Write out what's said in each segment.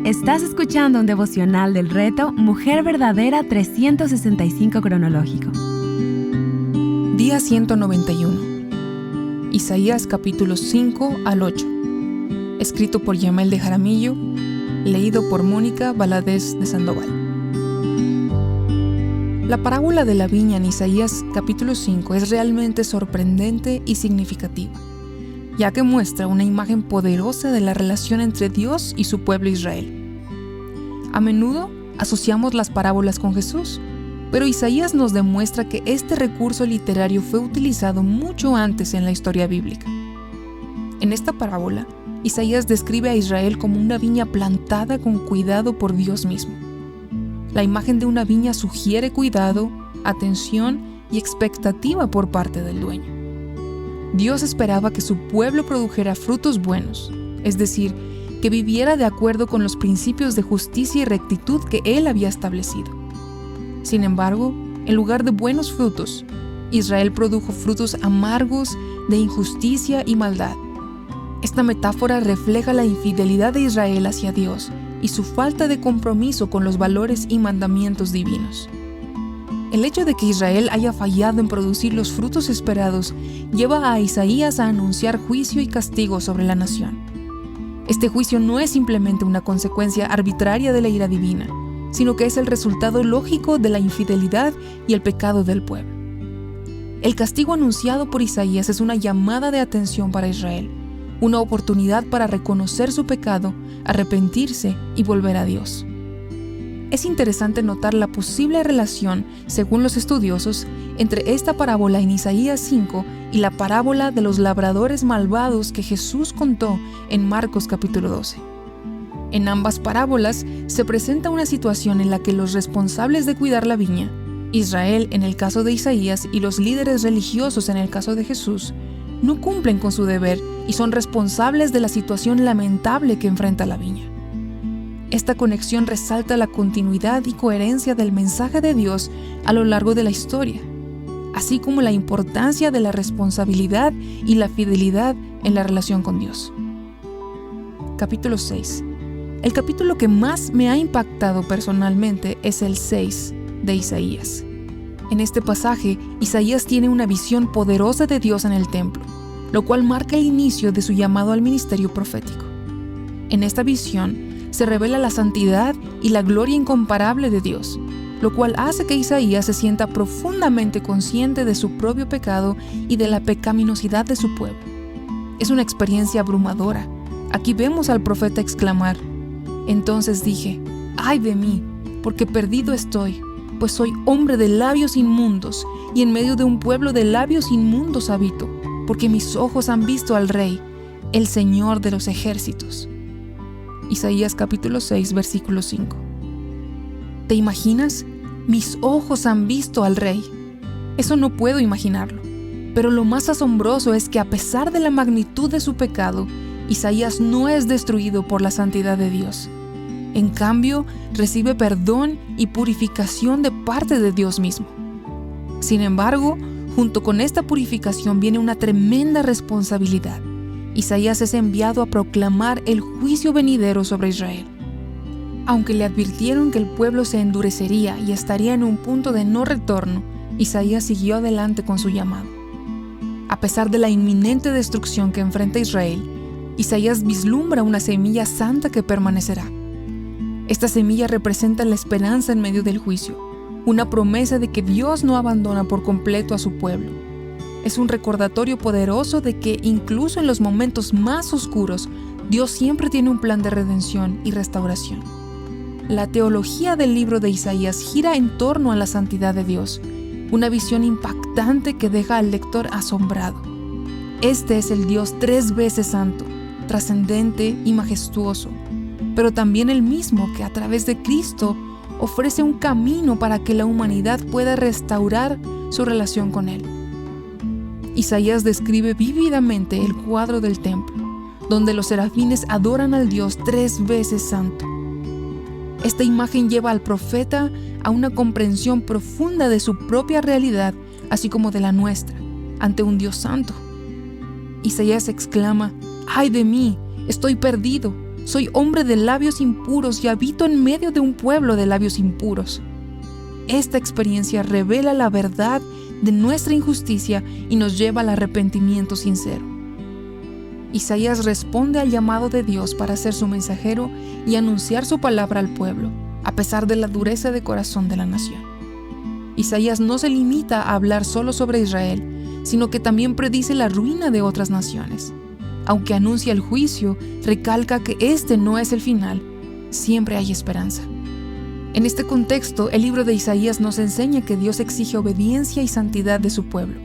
Estás escuchando un devocional del reto Mujer Verdadera 365 cronológico. Día 191. Isaías capítulos 5 al 8. Escrito por Yamel de Jaramillo, leído por Mónica Valadez de Sandoval. La parábola de la viña en Isaías capítulo 5 es realmente sorprendente y significativa, ya que muestra una imagen poderosa de la relación entre Dios y su pueblo Israel. A menudo asociamos las parábolas con Jesús, pero Isaías nos demuestra que este recurso literario fue utilizado mucho antes en la historia bíblica. En esta parábola, Isaías describe a Israel como una viña plantada con cuidado por Dios mismo. La imagen de una viña sugiere cuidado, atención y expectativa por parte del dueño. Dios esperaba que su pueblo produjera frutos buenos, es decir, que viviera de acuerdo con los principios de justicia y rectitud que Él había establecido. Sin embargo, en lugar de buenos frutos, Israel produjo frutos amargos de injusticia y maldad. Esta metáfora refleja la infidelidad de Israel hacia Dios y su falta de compromiso con los valores y mandamientos divinos. El hecho de que Israel haya fallado en producir los frutos esperados lleva a Isaías a anunciar juicio y castigo sobre la nación. Este juicio no es simplemente una consecuencia arbitraria de la ira divina, sino que es el resultado lógico de la infidelidad y el pecado del pueblo. El castigo anunciado por Isaías es una llamada de atención para Israel, una oportunidad para reconocer su pecado, arrepentirse y volver a Dios. Es interesante notar la posible relación, según los estudiosos, entre esta parábola en Isaías 5 y la parábola de los labradores malvados que Jesús contó en Marcos capítulo 12. En ambas parábolas se presenta una situación en la que los responsables de cuidar la viña, Israel en el caso de Isaías y los líderes religiosos en el caso de Jesús, no cumplen con su deber y son responsables de la situación lamentable que enfrenta la viña. Esta conexión resalta la continuidad y coherencia del mensaje de Dios a lo largo de la historia, así como la importancia de la responsabilidad y la fidelidad en la relación con Dios. Capítulo 6. El capítulo que más me ha impactado personalmente es el 6 de Isaías. En este pasaje, Isaías tiene una visión poderosa de Dios en el templo, lo cual marca el inicio de su llamado al ministerio profético. En esta visión, se revela la santidad y la gloria incomparable de Dios, lo cual hace que Isaías se sienta profundamente consciente de su propio pecado y de la pecaminosidad de su pueblo. Es una experiencia abrumadora. Aquí vemos al profeta exclamar: «Entonces dije, ¡ay de mí! Porque perdido estoy, pues soy hombre de labios inmundos, y en medio de un pueblo de labios inmundos habito, porque mis ojos han visto al Rey, el Señor de los ejércitos». Isaías capítulo 6, versículo 5. ¿Te imaginas? Mis ojos han visto al Rey. Eso no puedo imaginarlo. Pero lo más asombroso es que a pesar de la magnitud de su pecado, Isaías no es destruido por la santidad de Dios. En cambio, recibe perdón y purificación de parte de Dios mismo. Sin embargo, junto con esta purificación viene una tremenda responsabilidad. Isaías es enviado a proclamar el juicio venidero sobre Israel. Aunque le advirtieron que el pueblo se endurecería y estaría en un punto de no retorno, Isaías siguió adelante con su llamado. A pesar de la inminente destrucción que enfrenta Israel, Isaías vislumbra una semilla santa que permanecerá. Esta semilla representa la esperanza en medio del juicio, una promesa de que Dios no abandona por completo a su pueblo. Es un recordatorio poderoso de que incluso en los momentos más oscuros, Dios siempre tiene un plan de redención y restauración. La teología del libro de Isaías gira en torno a la santidad de Dios, una visión impactante que deja al lector asombrado. Este es el Dios 3 veces santo, trascendente y majestuoso, pero también el mismo que a través de Cristo ofrece un camino para que la humanidad pueda restaurar su relación con Él. Isaías describe vívidamente el cuadro del templo, donde los serafines adoran al Dios 3 veces santo. Esta imagen lleva al profeta a una comprensión profunda de su propia realidad, así como de la nuestra, ante un Dios santo. Isaías exclama: «¡Ay de mí! Estoy perdido, Soy hombre de labios impuros y habito en medio de un pueblo de labios impuros. Esta experiencia revela la verdad de nuestra injusticia y nos lleva al arrepentimiento sincero. Isaías responde al llamado de Dios para ser su mensajero y anunciar su palabra al pueblo, a pesar de la dureza de corazón de la nación. Isaías no se limita a hablar solo sobre Israel, sino que también predice la ruina de otras naciones. Aunque anuncia el juicio, recalca que este no es el final, siempre hay esperanza. En este contexto, el libro de Isaías nos enseña que Dios exige obediencia y santidad de su pueblo.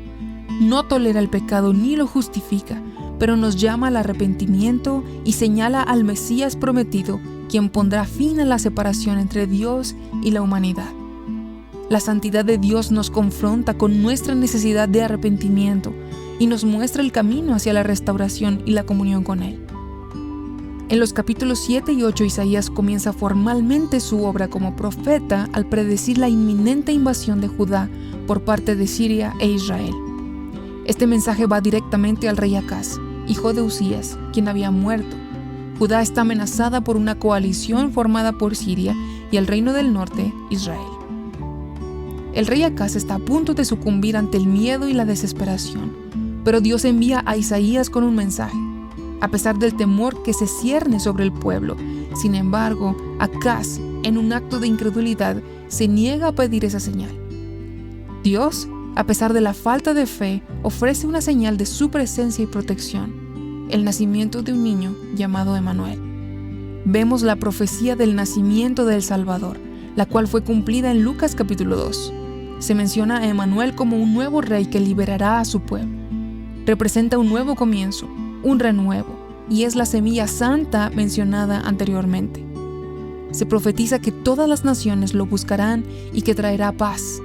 No tolera el pecado ni lo justifica, pero nos llama al arrepentimiento y señala al Mesías prometido, quien pondrá fin a la separación entre Dios y la humanidad. La santidad de Dios nos confronta con nuestra necesidad de arrepentimiento y nos muestra el camino hacia la restauración y la comunión con Él. En los capítulos 7 y 8, Isaías comienza formalmente su obra como profeta al predecir la inminente invasión de Judá por parte de Siria e Israel. Este mensaje va directamente al rey Acaz, hijo de Usías, quien había muerto. Judá está amenazada por una coalición formada por Siria y el reino del norte, Israel. El rey Acaz está a punto de sucumbir ante el miedo y la desesperación, pero Dios envía a Isaías con un mensaje. A pesar del temor que se cierne sobre el pueblo, sin embargo, Acaz, en un acto de incredulidad, se niega a pedir esa señal. Dios, a pesar de la falta de fe, ofrece una señal de su presencia y protección: el nacimiento de un niño llamado Emanuel. Vemos la profecía del nacimiento del Salvador, la cual fue cumplida en Lucas capítulo 2. Se menciona a Emanuel como un nuevo rey que liberará a su pueblo. Representa un nuevo comienzo, un renuevo, y es la semilla santa mencionada anteriormente. Se profetiza que todas las naciones lo buscarán y que traerá paz.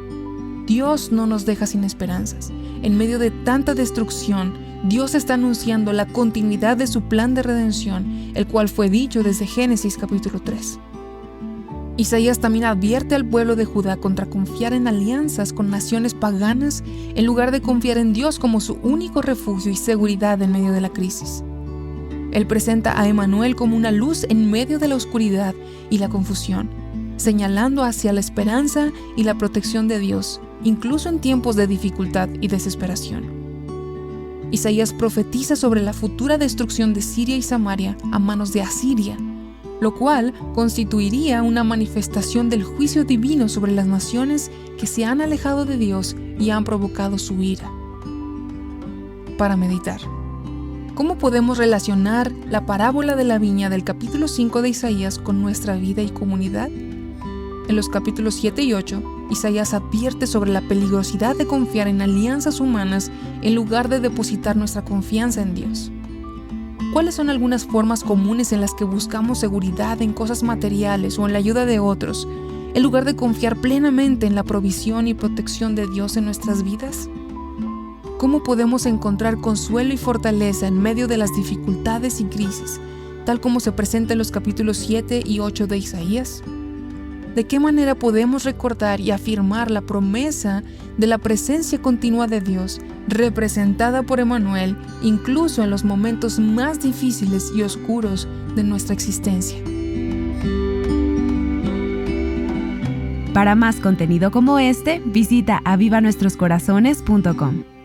Dios no nos deja sin esperanzas. En medio de tanta destrucción, Dios está anunciando la continuidad de su plan de redención, el cual fue dicho desde Génesis capítulo 3. Isaías también advierte al pueblo de Judá contra confiar en alianzas con naciones paganas en lugar de confiar en Dios como su único refugio y seguridad en medio de la crisis. Él presenta a Emanuel como una luz en medio de la oscuridad y la confusión, señalando hacia la esperanza y la protección de Dios, incluso en tiempos de dificultad y desesperación. Isaías profetiza sobre la futura destrucción de Siria y Samaria a manos de Asiria, lo cual constituiría una manifestación del juicio divino sobre las naciones que se han alejado de Dios y han provocado su ira. Para meditar, ¿cómo podemos relacionar la parábola de la viña del capítulo 5 de Isaías con nuestra vida y comunidad? En los capítulos 7 y 8, Isaías advierte sobre la peligrosidad de confiar en alianzas humanas en lugar de depositar nuestra confianza en Dios. ¿Cuáles son algunas formas comunes en las que buscamos seguridad en cosas materiales o en la ayuda de otros, en lugar de confiar plenamente en la provisión y protección de Dios en nuestras vidas? ¿Cómo podemos encontrar consuelo y fortaleza en medio de las dificultades y crisis, tal como se presenta en los capítulos 7 y 8 de Isaías? ¿De qué manera podemos recordar y afirmar la promesa de la presencia continua de Dios, representada por Emanuel, incluso en los momentos más difíciles y oscuros de nuestra existencia? Para más contenido como este, visita avivanuestroscorazones.com.